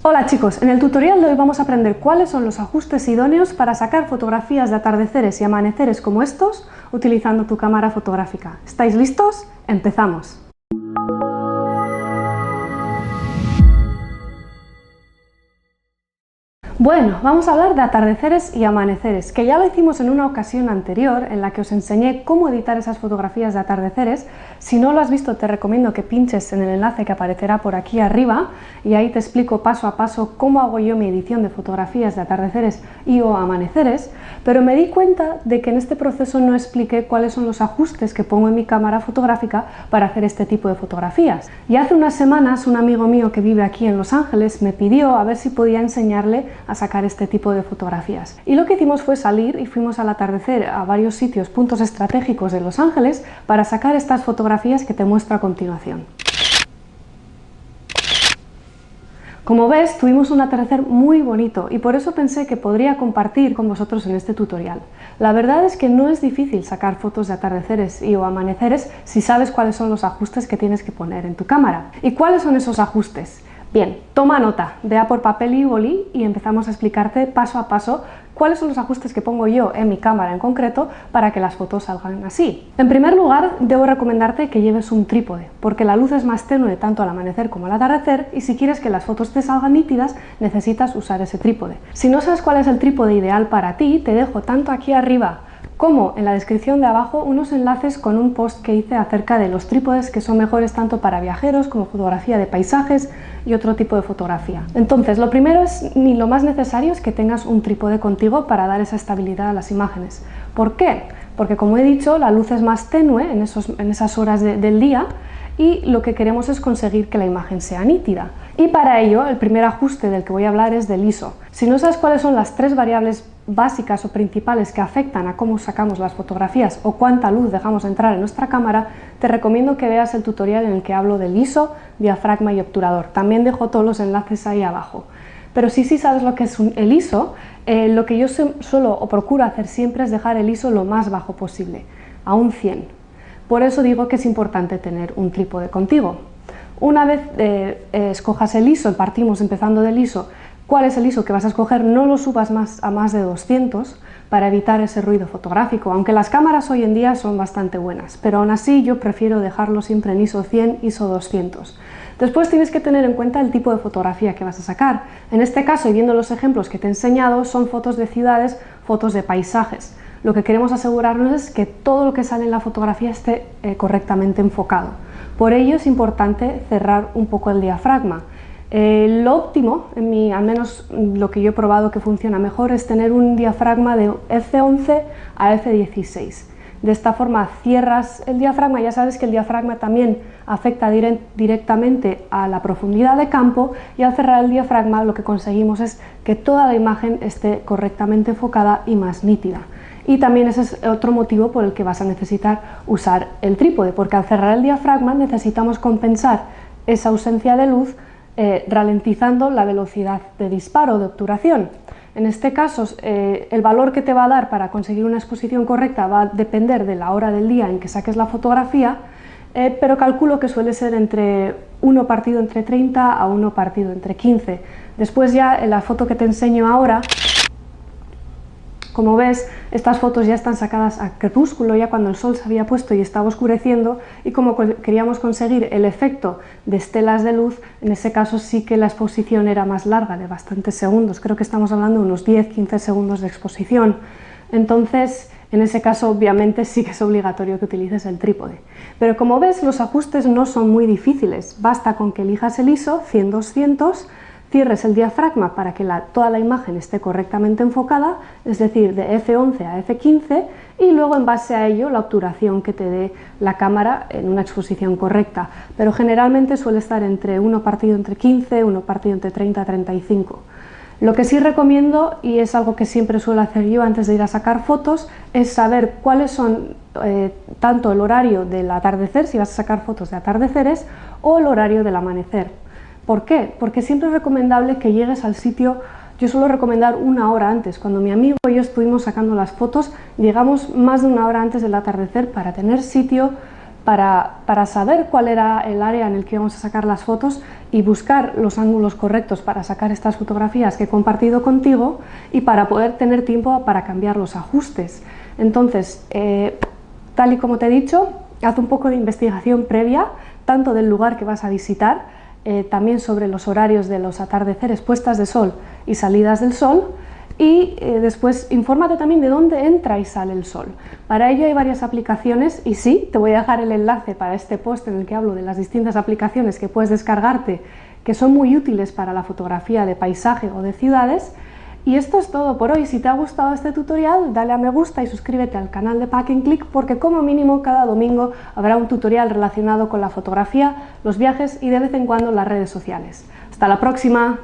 Hola chicos, en el tutorial de hoy vamos a aprender cuáles son los ajustes idóneos para sacar fotografías de atardeceres y amaneceres como estos utilizando tu cámara fotográfica. ¿Estáis listos? ¡Empezamos! Bueno, vamos a hablar de atardeceres y amaneceres, que ya lo hicimos en una ocasión anterior en la que os enseñé cómo editar esas fotografías de atardeceres. Si no lo has visto, te recomiendo que pinches en el enlace que aparecerá por aquí arriba y ahí te explico paso a paso cómo hago yo mi edición de fotografías de atardeceres y o amaneceres, pero me di cuenta de que en este proceso no expliqué cuáles son los ajustes que pongo en mi cámara fotográfica para hacer este tipo de fotografías. Y hace unas semanas un amigo mío que vive aquí en Los Ángeles me pidió a ver si podía enseñarle a sacar este tipo de fotografías. Y lo que hicimos fue salir y fuimos al atardecer a varios sitios, puntos estratégicos de Los Ángeles, para sacar estas fotografías que te muestro a continuación. Como ves, tuvimos un atardecer muy bonito y por eso pensé que podría compartir con vosotros en este tutorial. La verdad es que no es difícil sacar fotos de atardeceres y o amaneceres si sabes cuáles son los ajustes que tienes que poner en tu cámara. ¿Y cuáles son esos ajustes? Bien, toma nota, ve a por papel y boli y empezamos a explicarte paso a paso cuáles son los ajustes que pongo yo en mi cámara en concreto para que las fotos salgan así. En primer lugar, debo recomendarte que lleves un trípode, porque la luz es más tenue tanto al amanecer como al atardecer y si quieres que las fotos te salgan nítidas, necesitas usar ese trípode. Si no sabes cuál es el trípode ideal para ti, te dejo tanto aquí arriba como en la descripción de abajo unos enlaces con un post que hice acerca de los trípodes que son mejores tanto para viajeros como fotografía de paisajes y otro tipo de fotografía. Entonces, lo primero ni lo más necesario es que tengas un trípode contigo para dar esa estabilidad a las imágenes. ¿Por qué? Porque como he dicho, la luz es más tenue en esas horas del día y lo que queremos es conseguir que la imagen sea nítida. Y para ello, el primer ajuste del que voy a hablar es del ISO. Si no sabes cuáles son las tres variables básicas o principales que afectan a cómo sacamos las fotografías o cuánta luz dejamos entrar en nuestra cámara, te recomiendo que veas el tutorial en el que hablo del ISO, diafragma y obturador. También dejo todos los enlaces ahí abajo. Pero si sí sabes lo que es el ISO, lo que yo suelo o procuro hacer siempre es dejar el ISO lo más bajo posible, a un 100. Por eso digo que es importante tener un trípode contigo. Una vez escojas el ISO, partimos empezando del ISO, ¿cuál es el ISO que vas a escoger? No lo subas a más de 200 para evitar ese ruido fotográfico, aunque las cámaras hoy en día son bastante buenas, pero aún así yo prefiero dejarlo siempre en ISO 100, ISO 200. Después tienes que tener en cuenta el tipo de fotografía que vas a sacar. En este caso, y viendo los ejemplos que te he enseñado, son fotos de ciudades, fotos de paisajes. Lo que queremos asegurarnos es que todo lo que sale en la fotografía esté correctamente enfocado. Por ello es importante cerrar un poco el diafragma. Lo óptimo, al menos lo que yo he probado que funciona mejor, es tener un diafragma de F11 a F16. De esta forma cierras el diafragma, ya sabes que el diafragma también afecta directamente a la profundidad de campo y al cerrar el diafragma lo que conseguimos es que toda la imagen esté correctamente enfocada y más nítida. Y también ese es otro motivo por el que vas a necesitar usar el trípode, porque al cerrar el diafragma necesitamos compensar esa ausencia de luz ralentizando la velocidad de disparo, de obturación. En este caso, el valor que te va a dar para conseguir una exposición correcta va a depender de la hora del día en que saques la fotografía, pero calculo que suele ser entre 1 partido entre 30 a 1 partido entre 15. Después ya en la foto que te enseño ahora, como ves, estas fotos ya están sacadas a crepúsculo, ya cuando el sol se había puesto y estaba oscureciendo, y como queríamos conseguir el efecto de estelas de luz, en ese caso sí que la exposición era más larga, de bastantes segundos, creo que estamos hablando de unos 10-15 segundos de exposición. Entonces, en ese caso obviamente sí que es obligatorio que utilices el trípode. Pero como ves, los ajustes no son muy difíciles, basta con que elijas el ISO 100-200, cierres el diafragma para que toda la imagen esté correctamente enfocada, es decir, de F11 a F15, y luego en base a ello la obturación que te dé la cámara en una exposición correcta, pero generalmente suele estar entre 1 partido entre 15, 1 partido entre 30 a 35. Lo que sí recomiendo, y es algo que siempre suelo hacer yo antes de ir a sacar fotos, es saber cuáles son tanto el horario del atardecer, si vas a sacar fotos de atardeceres, o el horario del amanecer. ¿Por qué? Porque siempre es recomendable que llegues al sitio, yo suelo recomendar 1 hora antes. Cuando mi amigo y yo estuvimos sacando las fotos, llegamos más de 1 hora antes del atardecer para tener sitio para saber cuál era el área en el que íbamos a sacar las fotos y buscar los ángulos correctos para sacar estas fotografías que he compartido contigo y para poder tener tiempo para cambiar los ajustes. Entonces, tal y como te he dicho, haz un poco de investigación previa, tanto del lugar que vas a visitar, también sobre los horarios de los atardeceres, puestas de sol y salidas del sol, y después infórmate también de dónde entra y sale el sol. Para ello hay varias aplicaciones y sí, te voy a dejar el enlace para este post en el que hablo de las distintas aplicaciones que puedes descargarte, que son muy útiles para la fotografía de paisaje o de ciudades. Y esto es todo por hoy. Si te ha gustado este tutorial, dale a me gusta y suscríbete al canal de Pack and Click, porque como mínimo cada domingo habrá un tutorial relacionado con la fotografía, los viajes y de vez en cuando las redes sociales. ¡Hasta la próxima!